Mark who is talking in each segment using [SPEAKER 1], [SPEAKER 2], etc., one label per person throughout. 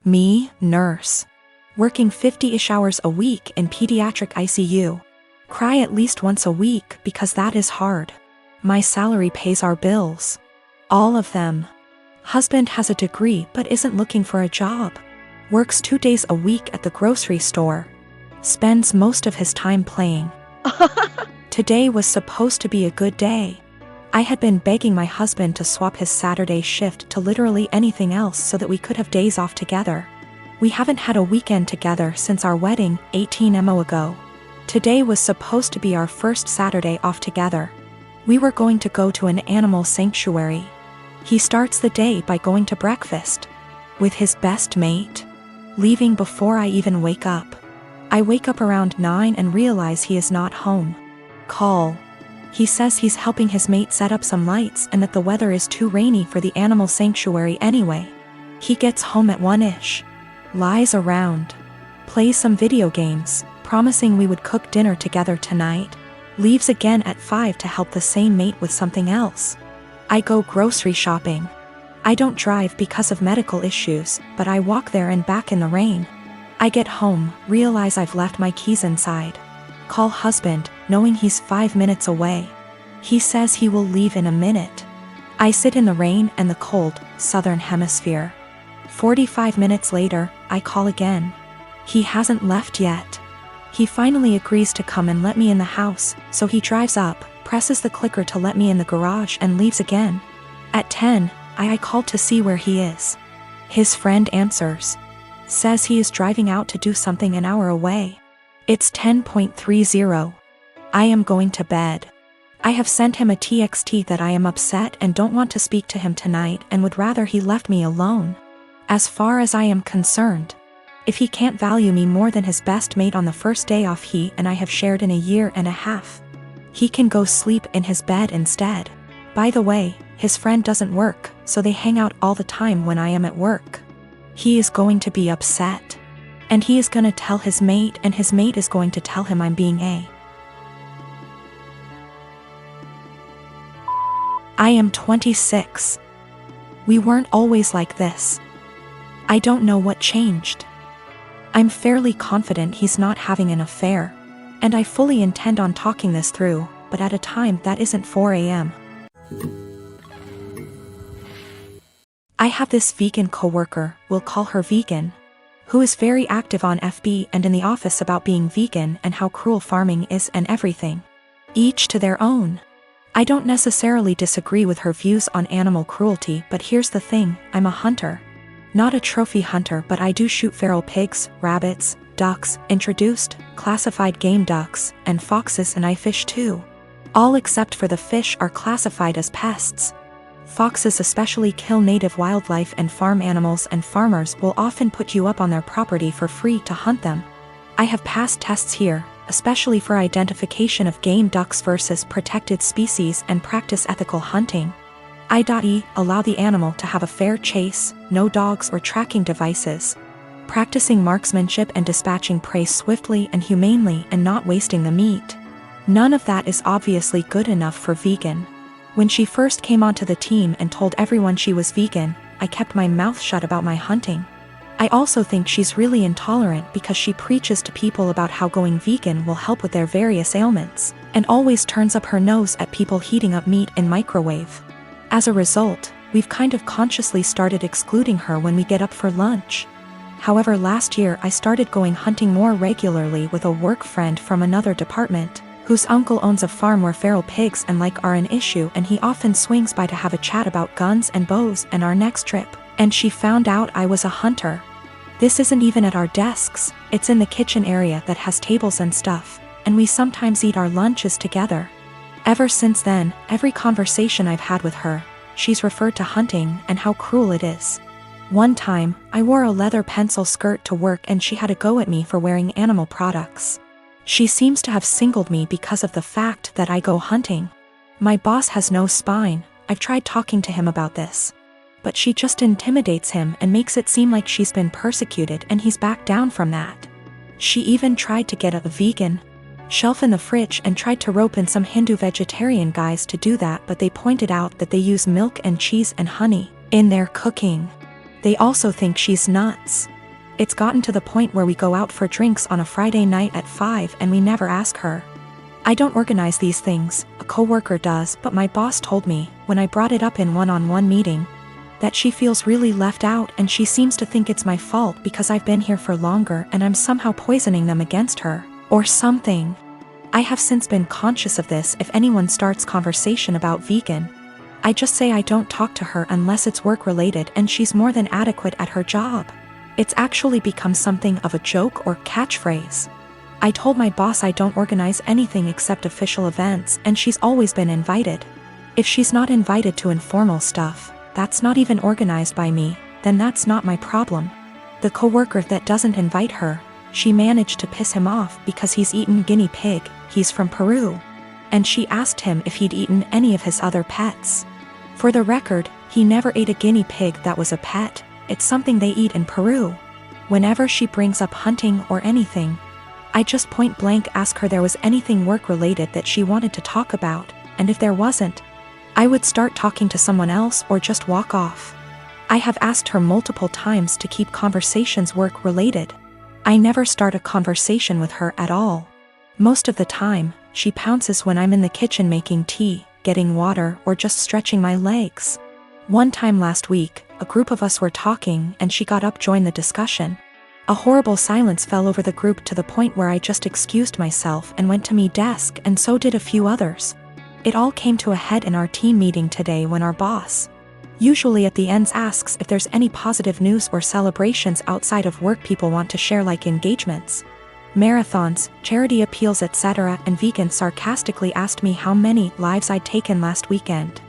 [SPEAKER 1] Me, nurse. Working 50-ish hours a week in pediatric ICU. Cry at least once a week because that is hard. My salary pays our bills. All of them. Husband has a degree but isn't looking for a job. Works 2 days a week at the grocery store. Spends most of his time playing. Today was supposed to be a good day. I had been begging my husband to swap his Saturday shift to literally anything else so that we could have days off together. We haven't had a weekend together since our wedding, 18 mo ago. Today was supposed to be our first Saturday off together. We were going to go to an animal sanctuary. He starts the day by going to breakfast with his best mate, leaving before I even wake up. I wake up around 9 and realize he is not home. Call. He says he's helping his mate set up some lights and that the weather is too rainy for the animal sanctuary anyway. He gets home at 1-ish. Lies around. Plays some video games, promising we would cook dinner together tonight. Leaves again at 5 to help the same mate with something else. I go grocery shopping. I don't drive because of medical issues, but I walk there and back in the rain. I get home, realize I've left my keys inside. Call husband, knowing he's 5 minutes away. He says he will leave in a minute. I sit in the rain and the cold, southern hemisphere. 45 minutes later, I call again. He hasn't left yet. He finally agrees to come and let me in the house, so he drives up, presses the clicker to let me in the garage and leaves again. At 10, I call to see where he is. His friend answers. Says he is driving out to do something an hour away. It's 10:30. I am going to bed. I have sent him a TXT that I am upset and don't want to speak to him tonight and would rather he left me alone. As far as I am concerned, if he can't value me more than his best mate on the first day off he and I have shared in a year and a half, he can go sleep in his bed instead. By the way, his friend doesn't work, so they hang out all the time when I am at work. He is going to be upset. And he is gonna tell his mate and his mate is going to tell him I'm being a. I am 26. We weren't always like this. I don't know what changed. I'm fairly confident he's not having an affair, and I fully intend on talking this through, but at a time that isn't 4 a.m. I have this vegan coworker, we'll call her Vegan, who is very active on FB and in the office about being vegan and how cruel farming is and everything. Each to their own. I don't necessarily disagree with her views on animal cruelty, but here's the thing, I'm a hunter. Not a trophy hunter, but I do shoot feral pigs, rabbits, ducks, introduced, classified game ducks, and foxes, and I fish too. All except for the fish are classified as pests. Foxes especially kill native wildlife and farm animals, and farmers will often put you up on their property for free to hunt them. I have passed tests here, especially for identification of game ducks versus protected species and practice ethical hunting. I.e. allow the animal to have a fair chase, no dogs or tracking devices. Practicing marksmanship and dispatching prey swiftly and humanely and not wasting the meat. None of that is obviously good enough for Vegan. When she first came onto the team and told everyone she was vegan, I kept my mouth shut about my hunting. I also think she's really intolerant because she preaches to people about how going vegan will help with their various ailments, and always turns up her nose at people heating up meat in microwave. As a result, we've kind of consciously started excluding her when we get up for lunch. However, last year I started going hunting more regularly with a work friend from another department, whose uncle owns a farm where feral pigs and like are an issue, and he often swings by to have a chat about guns and bows and our next trip, and she found out I was a hunter. This isn't even at our desks, it's in the kitchen area that has tables and stuff, and we sometimes eat our lunches together. Ever since then, every conversation I've had with her, she's referred to hunting and how cruel it is. One time, I wore a leather pencil skirt to work and she had a go at me for wearing animal products. She seems to have singled me because of the fact that I go hunting. My boss has no spine, I've tried talking to him about this. But she just intimidates him and makes it seem like she's been persecuted, and he's backed down from that. She even tried to get a vegan shelf in the fridge and tried to rope in some Hindu vegetarian guys to do that, but they pointed out that they use milk and cheese and honey in their cooking. They also think she's nuts. It's gotten to the point where we go out for drinks on a Friday night at 5 and we never ask her. I don't organize these things, a coworker does, but my boss told me, when I brought it up in one-on-one meeting, that she feels really left out and she seems to think it's my fault because I've been here for longer and I'm somehow poisoning them against her, or something. I have since been conscious of this. If anyone starts conversation about vegan, I just say I don't talk to her unless it's work-related and she's more than adequate at her job. It's actually become something of a joke or catchphrase. I told my boss I don't organize anything except official events and she's always been invited. If she's not invited to informal stuff, that's not even organized by me, then that's not my problem. The coworker that doesn't invite her, she managed to piss him off because he's eaten guinea pig, he's from Peru. And she asked him if he'd eaten any of his other pets. For the record, he never ate a guinea pig that was a pet, it's something they eat in Peru. Whenever she brings up hunting or anything, I just point blank ask her there was anything work-related that she wanted to talk about, and if there wasn't, I would start talking to someone else or just walk off. I have asked her multiple times to keep conversations work-related. I never start a conversation with her at all. Most of the time, she pounces when I'm in the kitchen making tea, getting water, or just stretching my legs. One time last week, a group of us were talking and she got up to join the discussion. A horrible silence fell over the group to the point where I just excused myself and went to my desk, and so did a few others. It all came to a head in our team meeting today when our boss, usually at the ends, asks if there's any positive news or celebrations outside of work people want to share, like engagements, marathons, charity appeals, etc., and vegan sarcastically asked me how many lives I'd taken last weekend.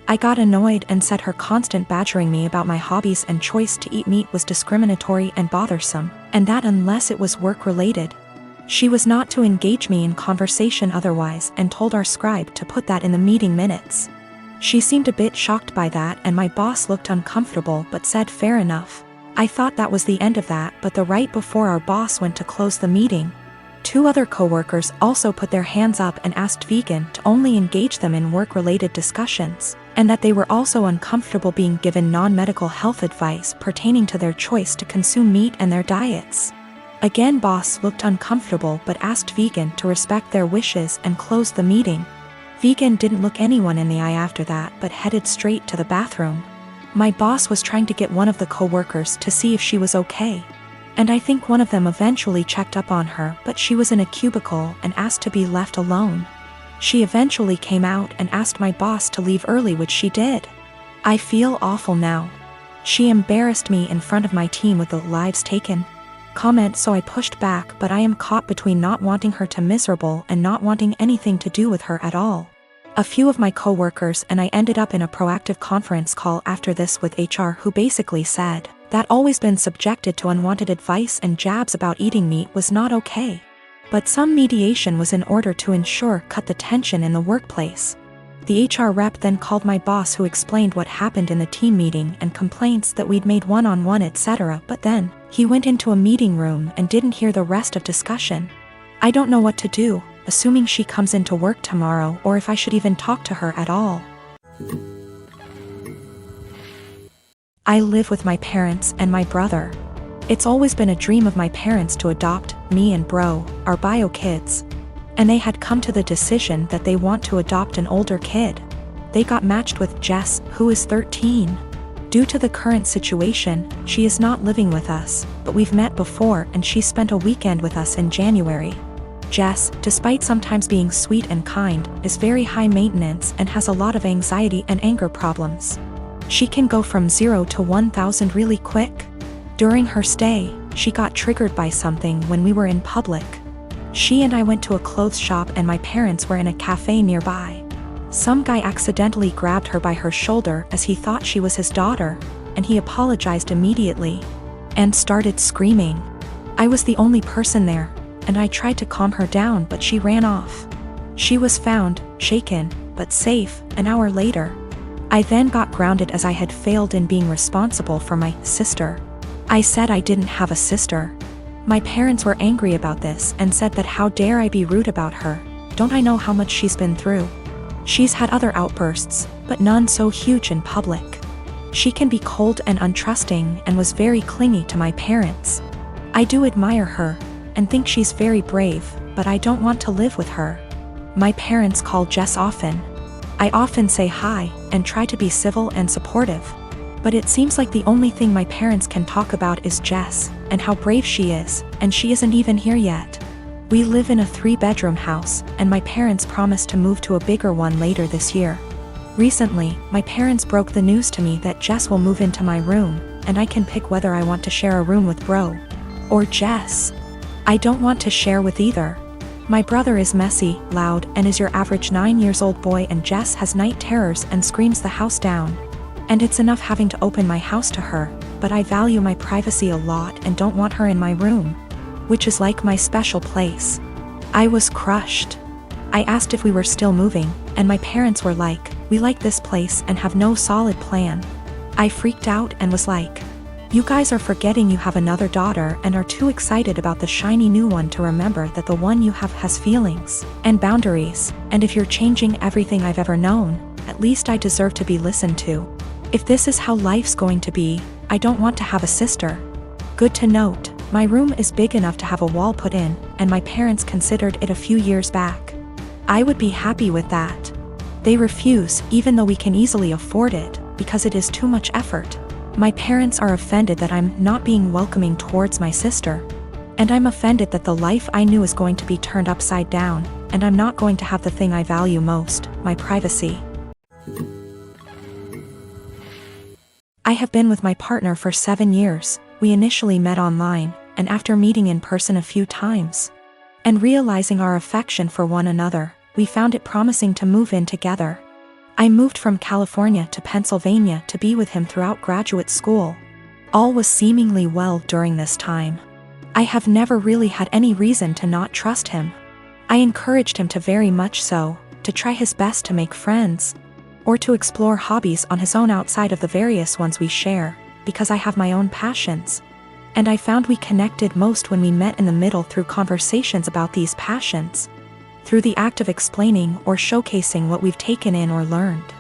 [SPEAKER 1] I got annoyed and said her constant badgering me about my hobbies and choice to eat meat was discriminatory and bothersome, and that unless it was work-related, she was not to engage me in conversation otherwise, and told our scribe to put that in the meeting minutes. She seemed a bit shocked by that and my boss looked uncomfortable but said fair enough. I thought that was the end of that, but the right before our boss went to close the meeting, 2 other coworkers also put their hands up and asked vegan to only engage them in work-related discussions, and that they were also uncomfortable being given non-medical health advice pertaining to their choice to consume meat and their diets. Again, boss looked uncomfortable but asked vegan to respect their wishes and closed the meeting. Vegan didn't look anyone in the eye after that but headed straight to the bathroom. My boss was trying to get one of the coworkers to see if she was okay, and I think one of them eventually checked up on her, but she was in a cubicle and asked to be left alone. She eventually came out and asked my boss to leave early, which she did. I feel awful now. She embarrassed me in front of my team with the lives taken comment, so I pushed back, but I am caught between not wanting her to miserable and not wanting anything to do with her at all. A few of my coworkers and I ended up in a proactive conference call after this with HR, who basically said that always been subjected to unwanted advice and jabs about eating meat was not okay. But some mediation was in order to ensure cut the tension in the workplace. The HR rep then called my boss, who explained what happened in the team meeting and complaints that we'd made one-on-one, etc., but then he went into a meeting room and didn't hear the rest of discussion. I don't know what to do, assuming she comes into work tomorrow, or if I should even talk to her at all. I live with my parents and my brother. It's always been a dream of my parents to adopt me and bro, our bio kids, and they had come to the decision that they want to adopt an older kid. They got matched with Jess, who is 13. Due to the current situation, she is not living with us, but we've met before and she spent a weekend with us in January. Jess, despite sometimes being sweet and kind, is very high maintenance and has a lot of anxiety and anger problems. She can go from 0 to 1,000 really quick. During her stay, she got triggered by something when we were in public. She and I went to a clothes shop and my parents were in a cafe nearby. Some guy accidentally grabbed her by her shoulder as he thought she was his daughter, and he apologized immediately and started screaming. I was the only person there, and I tried to calm her down, but she ran off. She was found, shaken, but safe, an hour later. I then got grounded as I had failed in being responsible for my sister. I said I didn't have a sister. My parents were angry about this and said that how dare I be rude about her, don't I know how much she's been through? She's had other outbursts, but none so huge in public. She can be cold and untrusting and was very clingy to my parents. I do admire her and think she's very brave, but I don't want to live with her. My parents call Jess often. I often say hi and try to be civil and supportive. But it seems like the only thing my parents can talk about is Jess and how brave she is, and she isn't even here yet. We live in a 3-bedroom house, and my parents promised to move to a bigger one later this year. Recently, my parents broke the news to me that Jess will move into my room, and I can pick whether I want to share a room with Bro or Jess. I don't want to share with either. My brother is messy, loud, and is your average 9-year-old boy, and Jess has night terrors and screams the house down. And it's enough having to open my house to her, but I value my privacy a lot and don't want her in my room, which is like my special place. I was crushed. I asked if we were still moving, and my parents were like, "We like this place and have no solid plan." I freaked out and was like, "You guys are forgetting you have another daughter and are too excited about the shiny new one to remember that the one you have has feelings and boundaries, and if you're changing everything I've ever known, at least I deserve to be listened to. If this is how life's going to be, I don't want to have a sister." Good to note, my room is big enough to have a wall put in, and my parents considered it a few years back. I would be happy with that. They refuse, even though we can easily afford it, because it is too much effort. My parents are offended that I'm not being welcoming towards my sister. And I'm offended that the life I knew is going to be turned upside down, and I'm not going to have the thing I value most, my privacy. I have been with my partner for 7 years. We initially met online, and after meeting in person a few times and realizing our affection for one another, we found it promising to move in together. I moved from California to Pennsylvania to be with him throughout graduate school. All was seemingly well during this time. I have never really had any reason to not trust him. I encouraged him to, very much so, to try his best to make friends, or to explore hobbies on his own outside of the various ones we share, because I have my own passions. And I found we connected most when we met in the middle through conversations about these passions, through the act of explaining or showcasing what we've taken in or learned.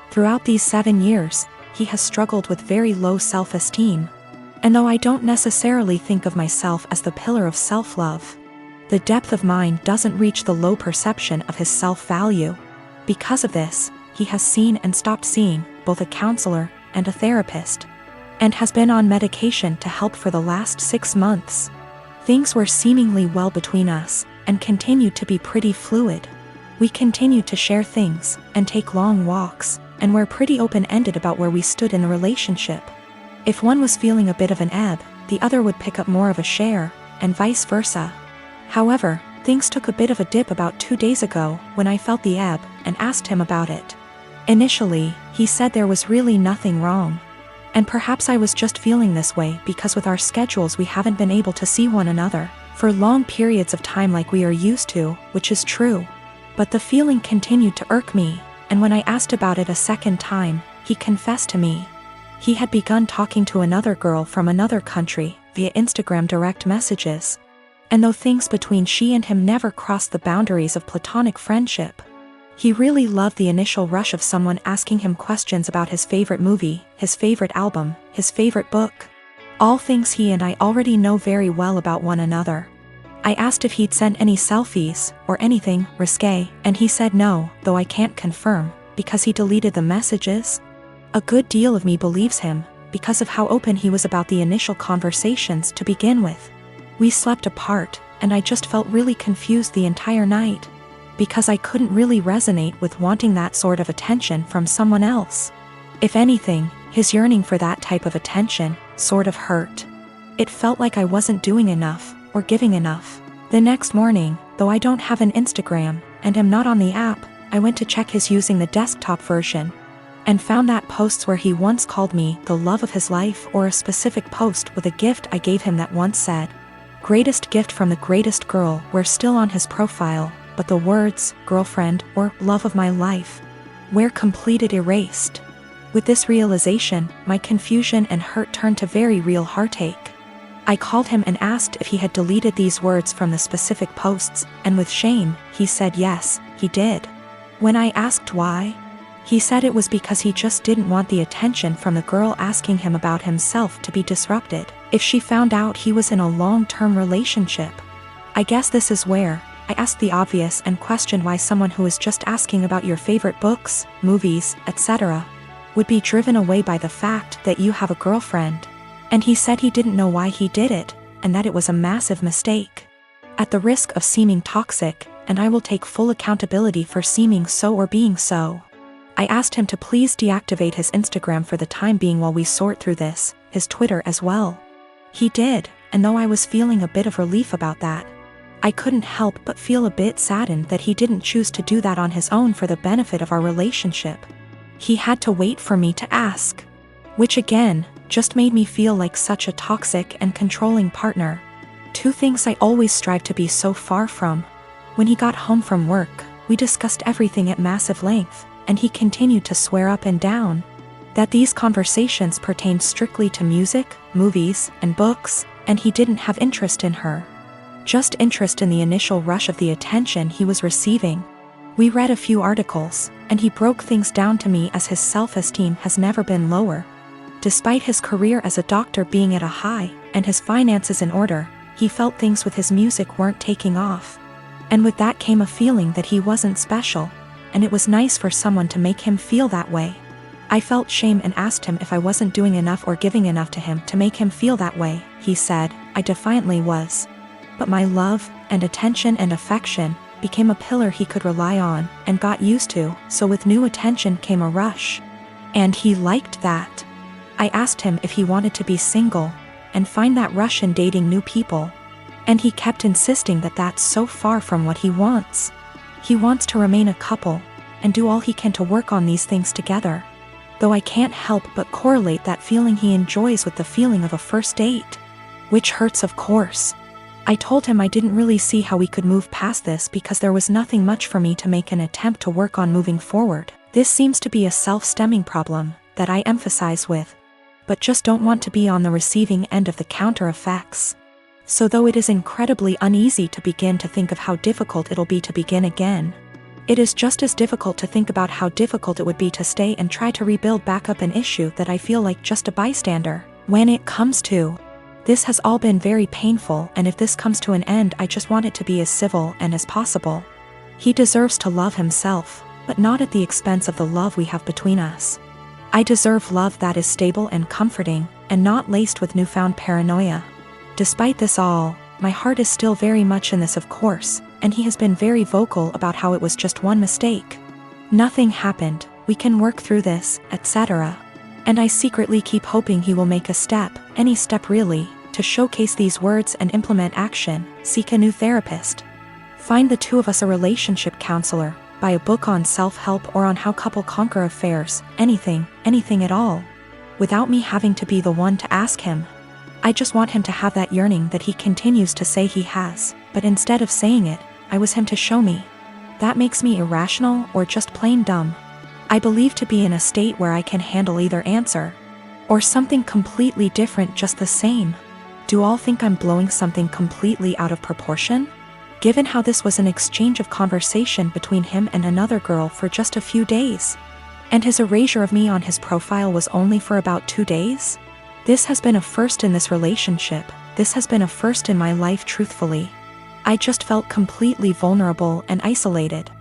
[SPEAKER 1] Throughout these 7 years, he has struggled with very low self-esteem. And though I don't necessarily think of myself as the pillar of self-love, the depth of mine doesn't reach the low perception of his self-value. Because of this, he has seen and stopped seeing both a counselor and a therapist, and has been on medication to help for the last 6 months. Things were seemingly well between us, and continued to be pretty fluid. We continued to share things, and take long walks, and were pretty open-ended about where we stood in the relationship. If one was feeling a bit of an ebb, the other would pick up more of a share, and vice versa. However, things took a bit of a dip about 2 days ago when I felt the ebb and asked him about it. Initially, he said there was really nothing wrong. And perhaps I was just feeling this way because with our schedules we haven't been able to see one another for long periods of time like we are used to, which is true. But the feeling continued to irk me, and when I asked about it a second time, he confessed to me he had begun talking to another girl from another country via Instagram direct messages. And though things between she and him never crossed the boundaries of platonic friendship, he really loved the initial rush of someone asking him questions about his favorite movie, his favorite album, his favorite book. All things he and I already know very well about one another. I asked if he'd sent any selfies, or anything risque, and he said no, though I can't confirm, because he deleted the messages. A good deal of me believes him, because of how open he was about the initial conversations to begin with. We slept apart, and I just felt really confused the entire night, because I couldn't really resonate with wanting that sort of attention from someone else. If anything, his yearning for that type of attention sort of hurt. It felt like I wasn't doing enough, or giving enough. The next morning, though I don't have an Instagram, and am not on the app, I went to check his using the desktop version, and found that posts where he once called me the love of his life, or a specific post with a gift I gave him that once said, "Greatest gift from the greatest girl," were still on his profile, but the words, girlfriend, or love of my life, were completed erased. With this realization, my confusion and hurt turned to very real heartache. I called him and asked if he had deleted these words from the specific posts, and with shame, he said yes, he did. When I asked why, He said it was because he just didn't want the attention from the girl asking him about himself to be disrupted if she found out he was in a long-term relationship. I guess this is where I asked the obvious and questioned why someone who is just asking about your favorite books, movies, etc. would be driven away by the fact that you have a girlfriend. And he said he didn't know why he did it, and that it was a massive mistake. At the risk of seeming toxic, and I will take full accountability for seeming so or being so, I asked him to please deactivate his Instagram for the time being while we sort through this, his Twitter as well. He did, and though I was feeling a bit of relief about that, I couldn't help but feel a bit saddened that he didn't choose to do that on his own for the benefit of our relationship. He had to wait for me to ask. Which again, just made me feel like such a toxic and controlling partner. Two things I always strive to be so far from. When he got home from work, we discussed everything at massive length, and he continued to swear up and down that these conversations pertained strictly to music, movies, and books, and he didn't have interest in her. Just interest in the initial rush of the attention he was receiving. We read a few articles, and he broke things down to me as his self-esteem has never been lower. Despite his career as a doctor being at a high, and his finances in order, he felt things with his music weren't taking off. And with that came a feeling that he wasn't special, and it was nice for someone to make him feel that way. I felt shame and asked him if I wasn't doing enough or giving enough to him to make him feel that way. He said, I defiantly was. But my love, and attention and affection, became a pillar he could rely on, and got used to, so with new attention came a rush. And he liked that. I asked him if he wanted to be single, and find that rush in dating new people. And he kept insisting that that's so far from what he wants. He wants to remain a couple, and do all he can to work on these things together. Though I can't help but correlate that feeling he enjoys with the feeling of a first date. Which hurts, of course. I told him I didn't really see how we could move past this because there was nothing much for me to make an attempt to work on moving forward. This seems to be a self-stemming problem that I emphasize with, but just don't want to be on the receiving end of the counter effects. So though it is incredibly uneasy to begin to think of how difficult it'll be to begin again, it is just as difficult to think about how difficult it would be to stay and try to rebuild back up an issue that I feel like just a bystander. When it comes to this has all been very painful, and if this comes to an end I just want it to be as civil and as possible. He deserves to love himself, but not at the expense of the love we have between us. I deserve love that is stable and comforting, and not laced with newfound paranoia. Despite this all, my heart is still very much in this, of course, and he has been very vocal about how it was just one mistake. Nothing happened, we can work through this, etc. And I secretly keep hoping he will make a step, any step really, to showcase these words and implement action. Seek a new therapist. Find the two of us a relationship counselor, buy a book on self-help or on how couple conquer affairs, anything at all. Without me having to be the one to ask him. I just want him to have that yearning that he continues to say he has, but instead of saying it, I was him to show me. That makes me irrational or just plain dumb. I believe to be in a state where I can handle either answer. Or something completely different just the same. Do all think I'm blowing something completely out of proportion? Given how this was an exchange of conversation between him and another girl for just a few days. And his erasure of me on his profile was only for about 2 days? This has been a first in this relationship, this has been a first in my life truthfully. I just felt completely vulnerable and isolated.